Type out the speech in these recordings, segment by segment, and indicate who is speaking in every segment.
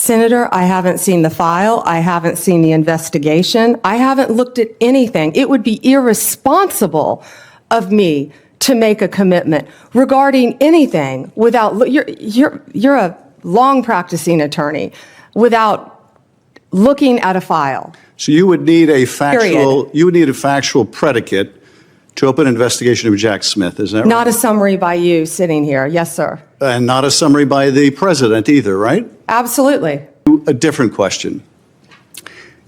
Speaker 1: Senator, I haven't seen the file. I haven't seen the investigation. I haven't looked at anything. It would be irresponsible of me to make a commitment regarding anything without, you're a long practicing attorney, without looking at a file.
Speaker 2: So you would need a factual predicate to open an investigation of Jack Smith, is that right?
Speaker 1: Not a summary by you sitting here. Yes, sir.
Speaker 2: And not a summary by the president either, right?
Speaker 1: Absolutely.
Speaker 2: A different question.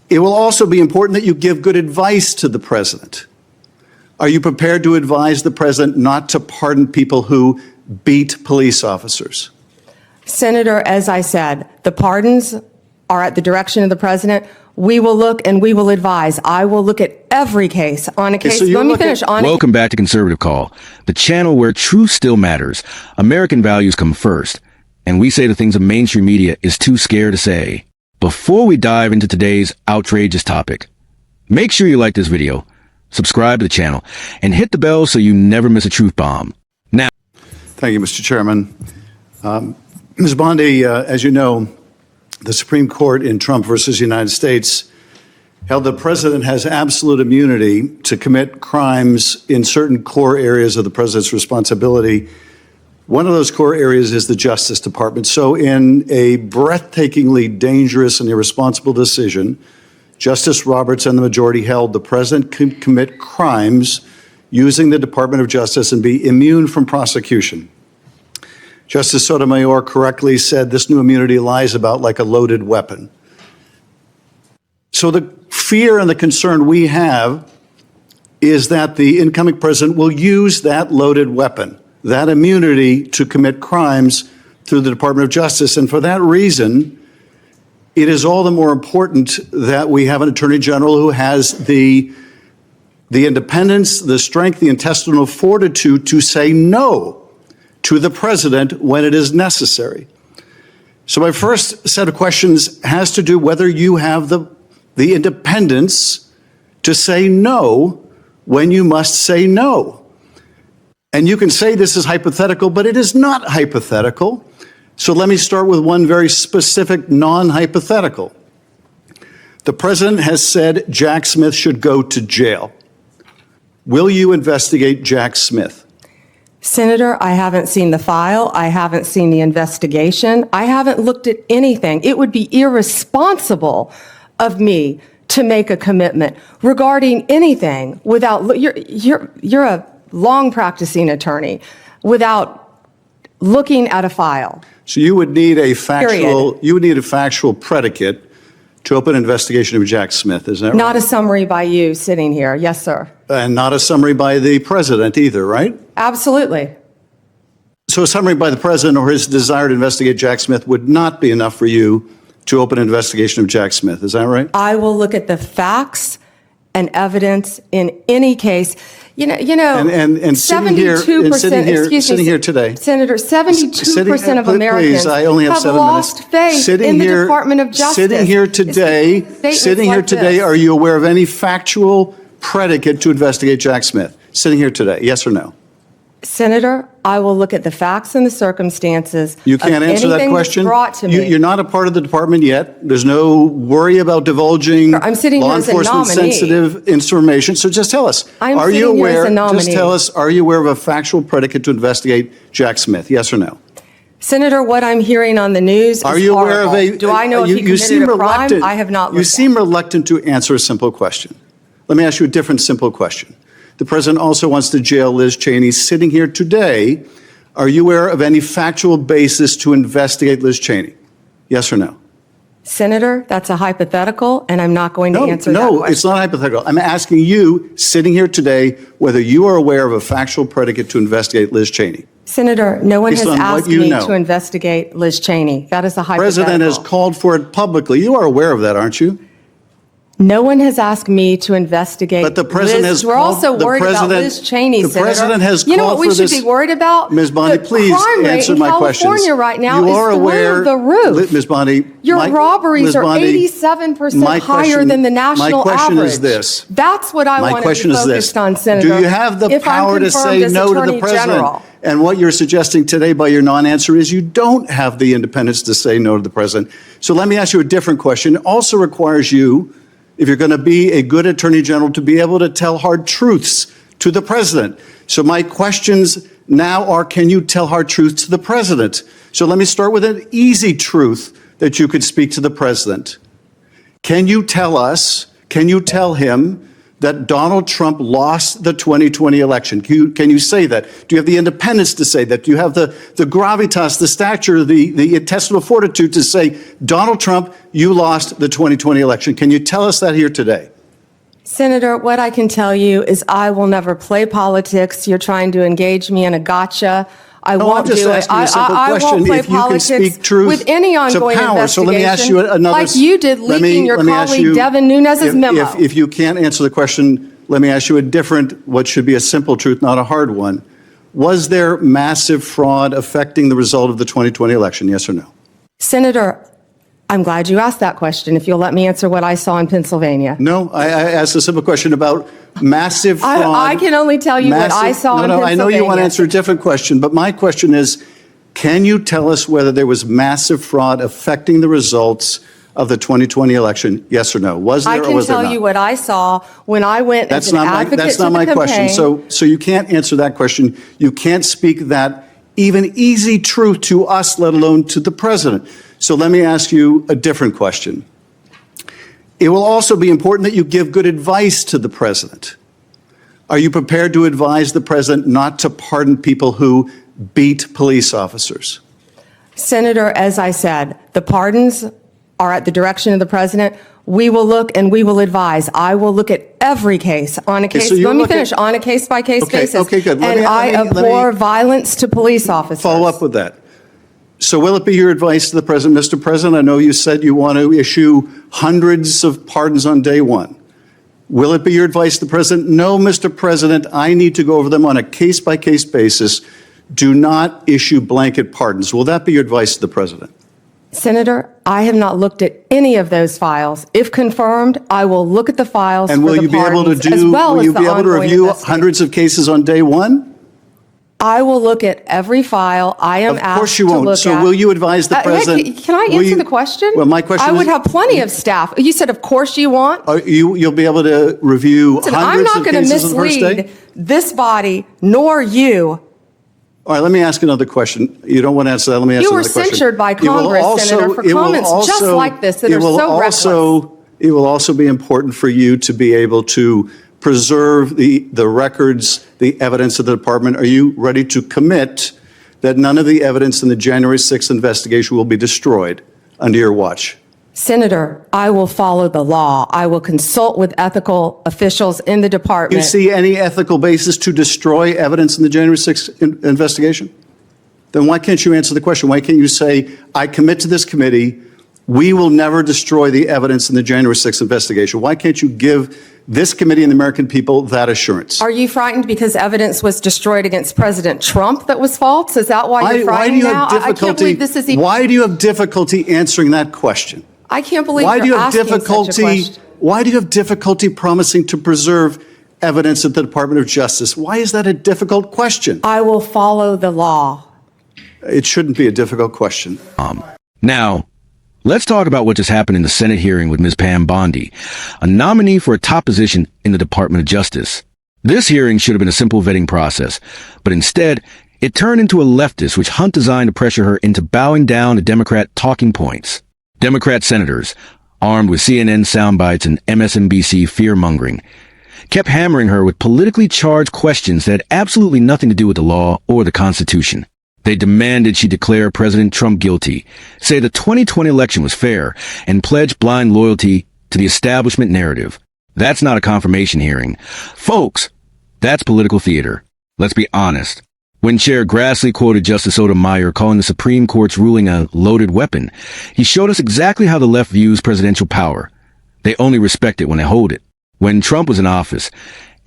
Speaker 2: It will also be important that you give good advice to the president. Are you prepared to advise the president not to pardon people who beat police officers?
Speaker 1: Senator, as I said, the pardons are at the direction of the president. We will look and we will advise. I will look at every case on a case.
Speaker 2: So
Speaker 1: let me finish.
Speaker 3: Welcome back to Conservative Call, the channel where truth still matters. American values come first, and we say the things the mainstream media is too scared to say. Before we dive into today's outrageous topic, make sure you like this video, subscribe to the channel, and hit the bell so you never miss a truth bomb. Now,
Speaker 2: thank you, Mr. Chairman. Ms. Bondi, as you know, the Supreme Court in Trump versus United States held the president has absolute immunity to commit crimes in certain core areas of the president's responsibility. One of those core areas is the Justice Department. So in a breathtakingly dangerous and irresponsible decision, Justice Roberts and the majority held the president could commit crimes using the Department of Justice and be immune from prosecution. Justice Sotomayor correctly said this new immunity lies about like a loaded weapon. So the fear and the concern we have is that the incoming president will use that loaded weapon, that immunity, to commit crimes through the Department of Justice. And for that reason, it is all the more important that we have an attorney general who has the independence, the strength, the intestinal fortitude to say no to the president when it is necessary. So my first set of questions has to do whether you have the independence to say no when you must say no. And you can say this is hypothetical, but it is not hypothetical. So let me start with one very specific non-hypothetical. The president has said Jack Smith should go to jail. Will you investigate Jack Smith?
Speaker 1: Senator, I haven't seen the file. I haven't seen the investigation. I haven't looked at anything. It would be irresponsible of me to make a commitment regarding anything without, you're a long practicing attorney, without looking at a file.
Speaker 2: So you would need a factual predicate to open an investigation of Jack Smith, is that right?
Speaker 1: Not a summary by you sitting here. Yes, sir.
Speaker 2: And not a summary by the president either, right?
Speaker 1: Absolutely.
Speaker 2: So a summary by the president or his desire to investigate Jack Smith would not be enough for you to open an investigation of Jack Smith, is that right?
Speaker 1: I will look at the facts and evidence in any case. You know,
Speaker 2: and sitting here today,
Speaker 1: Senator, 72% of Americans have lost faith in the Department of Justice.
Speaker 2: Sitting here today, are you aware of any factual predicate to investigate Jack Smith? Sitting here today, yes or no?
Speaker 1: Senator, I will look at the facts and the circumstances.
Speaker 2: You can't answer that question?
Speaker 1: Brought to me.
Speaker 2: You're not a part of the department yet. There's no worry about divulging
Speaker 1: I'm sitting
Speaker 2: law
Speaker 1: here as a
Speaker 2: enforcement
Speaker 1: nominee.
Speaker 2: sensitive information. So just tell us, are you aware of a factual predicate to investigate Jack Smith? Yes or no?
Speaker 1: Senator, what I'm hearing on the news is
Speaker 2: Are you aware of
Speaker 1: horrible. Do I know if he committed a crime? I have not looked.
Speaker 2: You seem reluctant to answer a simple question. Let me ask you a different simple question. The president also wants to jail Liz Cheney. Sitting here today, are you aware of any factual basis to investigate Liz Cheney? Yes or no?
Speaker 1: Senator, that's a hypothetical, and I'm not going to answer that question.
Speaker 2: No, it's not hypothetical. I'm asking you, sitting here today, whether you are aware of a factual predicate to investigate Liz Cheney.
Speaker 1: Senator, no one has asked me to investigate Liz Cheney. That is a hypothetical.
Speaker 2: The president has called for it publicly. You are aware of that, aren't you?
Speaker 1: No one has asked me to investigate.
Speaker 2: But the president
Speaker 1: Liz.
Speaker 2: has
Speaker 1: We're
Speaker 2: called-
Speaker 1: also
Speaker 2: the
Speaker 1: worried about
Speaker 2: president-
Speaker 1: Liz Cheney,
Speaker 2: the
Speaker 1: Senator.
Speaker 2: president has
Speaker 1: You know
Speaker 2: called
Speaker 1: what we
Speaker 2: for
Speaker 1: should
Speaker 2: this-
Speaker 1: be worried about?
Speaker 2: Ms. Bondi,
Speaker 1: The
Speaker 2: please
Speaker 1: crime rate
Speaker 2: answer
Speaker 1: in
Speaker 2: my questions.
Speaker 1: California right now
Speaker 2: You
Speaker 1: is
Speaker 2: are aware,
Speaker 1: through the roof.
Speaker 2: Ms. Bondi,
Speaker 1: Your
Speaker 2: my-
Speaker 1: robberies
Speaker 2: Ms.
Speaker 1: are
Speaker 2: Bondi,
Speaker 1: 87%
Speaker 2: my
Speaker 1: higher
Speaker 2: question-
Speaker 1: than the national
Speaker 2: my question
Speaker 1: average.
Speaker 2: is this.
Speaker 1: That's what I
Speaker 2: My
Speaker 1: want to be
Speaker 2: question is this.
Speaker 1: focused on, Senator.
Speaker 2: Do you have the
Speaker 1: if I'm
Speaker 2: power to
Speaker 1: confirmed
Speaker 2: say
Speaker 1: as
Speaker 2: no to the
Speaker 1: Attorney
Speaker 2: president?
Speaker 1: General.
Speaker 2: And what you're suggesting today by your non-answer is you don't have the independence to say no to the president. So let me ask you a different question. It also requires you, if you're going to be a good attorney general, to be able to tell hard truths to the president. So my questions now are, can you tell hard truths to the president? So let me start with an easy truth that you could speak to the president. Can you tell us, can you tell him that Donald Trump lost the 2020 election? Can you say that? Do you have the independence to say that? Do you have the gravitas, the stature, the intestinal fortitude to say, Donald Trump, you lost the 2020 election? Can you tell us that here today?
Speaker 1: Senator, what I can tell you is I will never play politics. You're trying to engage me in a gotcha. I
Speaker 2: No,
Speaker 1: won't
Speaker 2: I'm just
Speaker 1: do it.
Speaker 2: asking you a simple
Speaker 1: I
Speaker 2: question.
Speaker 1: won't play
Speaker 2: If you can
Speaker 1: politics
Speaker 2: speak truth
Speaker 1: with any
Speaker 2: to
Speaker 1: ongoing
Speaker 2: power.
Speaker 1: investigation.
Speaker 2: So let me ask you another.
Speaker 1: Like you did leaking your
Speaker 2: let me ask
Speaker 1: colleague
Speaker 2: you-
Speaker 1: Devin Nunes's memo.
Speaker 2: If you can't answer the question, let me ask you a different, what should be a simple truth, not a hard one. Was there massive fraud affecting the result of the 2020 election? Yes or no?
Speaker 1: Senator, I'm glad you asked that question. If you'll let me answer what I saw in Pennsylvania.
Speaker 2: No, I asked a simple question about massive fraud.
Speaker 1: I can only tell you what I saw in
Speaker 2: No,
Speaker 1: Pennsylvania.
Speaker 2: I know you want to answer a different question, but my question is, can you tell us whether there was massive fraud affecting the results of the 2020 election? Yes or no? Was there
Speaker 1: I
Speaker 2: or
Speaker 1: can
Speaker 2: was there
Speaker 1: tell
Speaker 2: not?
Speaker 1: you what I saw when I went
Speaker 2: That's
Speaker 1: as an
Speaker 2: not my,
Speaker 1: advocate
Speaker 2: that's
Speaker 1: to
Speaker 2: not
Speaker 1: the
Speaker 2: my question.
Speaker 1: campaign.
Speaker 2: So you can't answer that question. You can't speak that even easy truth to us, let alone to the president. So let me ask you a different question. It will also be important that you give good advice to the president. Are you prepared to advise the president not to pardon people who beat police officers?
Speaker 1: Senator, as I said, the pardons are at the direction of the president. We will look and we will advise. I will look at every case on a case.
Speaker 2: so you
Speaker 1: Let me
Speaker 2: look at-
Speaker 1: finish. On a case-by-case
Speaker 2: Okay,
Speaker 1: basis.
Speaker 2: okay, good. Let
Speaker 1: And
Speaker 2: me-
Speaker 1: I
Speaker 2: let me-
Speaker 1: abhor violence to police officers.
Speaker 2: Follow up with that. So will it be your advice to the president, Mr. President? I know you said you want to issue hundreds of pardons on day one. Will it be your advice to the president? No, Mr. President, I need to go over them on a case-by-case basis. Do not issue blanket pardons. Will that be your advice to the president?
Speaker 1: Senator, I have not looked at any of those files. If confirmed, I will look at the files
Speaker 2: And
Speaker 1: for
Speaker 2: will
Speaker 1: the
Speaker 2: you be able to
Speaker 1: pardons, as
Speaker 2: do,
Speaker 1: well
Speaker 2: will
Speaker 1: as
Speaker 2: you
Speaker 1: the
Speaker 2: be able to
Speaker 1: ongoing
Speaker 2: review
Speaker 1: investigation.
Speaker 2: hundreds of cases on day one?
Speaker 1: I will look at every file I am
Speaker 2: Of
Speaker 1: asked
Speaker 2: course you
Speaker 1: to
Speaker 2: won't.
Speaker 1: look
Speaker 2: So
Speaker 1: at.
Speaker 2: will you advise the
Speaker 1: Hey,
Speaker 2: president?
Speaker 1: can I
Speaker 2: will
Speaker 1: answer
Speaker 2: you-
Speaker 1: the question?
Speaker 2: Well, my question
Speaker 1: I
Speaker 2: is.
Speaker 1: would have plenty of staff. You said, of course you want.
Speaker 2: You'll be able to review
Speaker 1: Listen, I'm
Speaker 2: hundreds
Speaker 1: not
Speaker 2: of
Speaker 1: going to
Speaker 2: cases on the first
Speaker 1: mislead
Speaker 2: day?
Speaker 1: this body nor you.
Speaker 2: All right, let me ask another question. You don't want to answer that. Let me ask
Speaker 1: You were
Speaker 2: another question.
Speaker 1: censured by
Speaker 2: It will
Speaker 1: Congress, Senator, for
Speaker 2: it will
Speaker 1: comments just like this that
Speaker 2: it
Speaker 1: are
Speaker 2: will
Speaker 1: so reckless.
Speaker 2: It will also be important for you to be able to preserve the records, the evidence of the department. Are you ready to commit that none of the evidence in the January 6th investigation will be destroyed under your watch?
Speaker 1: Senator, I will follow the law. I will consult with ethical officials in the
Speaker 2: Do you
Speaker 1: department.
Speaker 2: see any ethical basis to destroy evidence in the January 6th investigation? Then why can't you answer the question? Why can't you say, I commit to this committee, we will never destroy the evidence in the January 6th investigation? Why can't you give this committee and the American people that assurance?
Speaker 1: Are you frightened because evidence was destroyed against President Trump that was false? Is that why you're
Speaker 2: Why do
Speaker 1: frightened
Speaker 2: you
Speaker 1: now?
Speaker 2: have
Speaker 1: I can't
Speaker 2: difficulty?
Speaker 1: believe this is even.
Speaker 2: Why do you have difficulty answering that question?
Speaker 1: I can't believe
Speaker 2: Why do you
Speaker 1: you're
Speaker 2: have
Speaker 1: asking such a
Speaker 2: difficulty?
Speaker 1: question.
Speaker 2: Why do you have difficulty promising to preserve evidence at the Department of Justice? Why is that a difficult question?
Speaker 1: I will follow the law.
Speaker 2: It shouldn't be a difficult question.
Speaker 3: Now, let's talk about what just happened in the Senate hearing with Ms. Pam Bondi, a nominee for a top position in the Department of Justice. This hearing should have been a simple vetting process, but instead, it turned into a leftist which Hunt designed to pressure her into bowing down to Democrat talking points. Democrat senators, armed with CNN soundbites and MSNBC fear-mongering, kept hammering her with politically charged questions that had absolutely nothing to do with the law or the Constitution. They demanded she declare President Trump guilty, say the 2020 election was fair, and pledge blind loyalty to the establishment narrative. That's not a confirmation hearing. Folks, that's political theater. Let's be honest. When Chair Grassley quoted Justice Sotomayor calling the Supreme Court's ruling a loaded weapon, he showed us exactly how the left views presidential power. They only respect it when they hold it. When Trump was in office,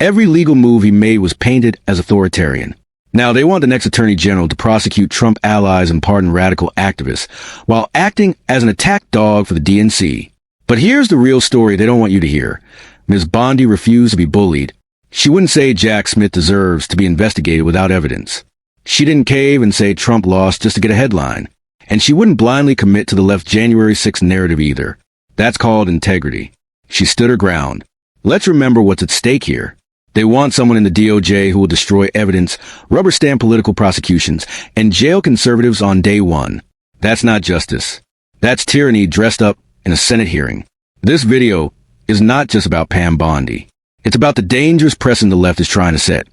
Speaker 3: every legal move he made was painted as authoritarian. Now, they want the next attorney general to prosecute Trump allies and pardon radical activists while acting as an attack dog for the DNC. But here's the real story they don't want you to hear. Ms. Bondi refused to be bullied. She wouldn't say Jack Smith deserves to be investigated without evidence. She didn't cave and say Trump lost just to get a headline. And she wouldn't blindly commit to the left's January 6th narrative either. That's called integrity. She stood her ground. Let's remember what's at stake here. They want someone in the DOJ who will destroy evidence, rubber stamp political prosecutions, and jail conservatives on day one. That's not justice. That's tyranny dressed up in a Senate hearing. This video is not just about Pam Bondi. It's about the dangerous precedent the left is trying to set.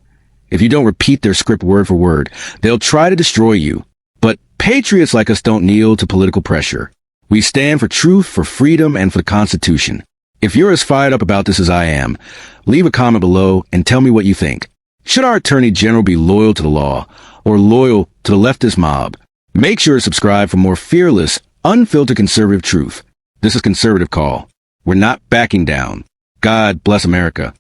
Speaker 3: If you don't repeat their script word for word, they'll try to destroy you. But patriots like us don't kneel to political pressure. We stand for truth, for freedom, and for the Constitution. If you're as fired up about this as I am, leave a comment below and tell me what you think. Should our Attorney General be loyal to the law or loyal to the leftist mob? Make sure to subscribe for more fearless, unfiltered conservative truth. This is Conservative Call. We're not backing down. God bless America.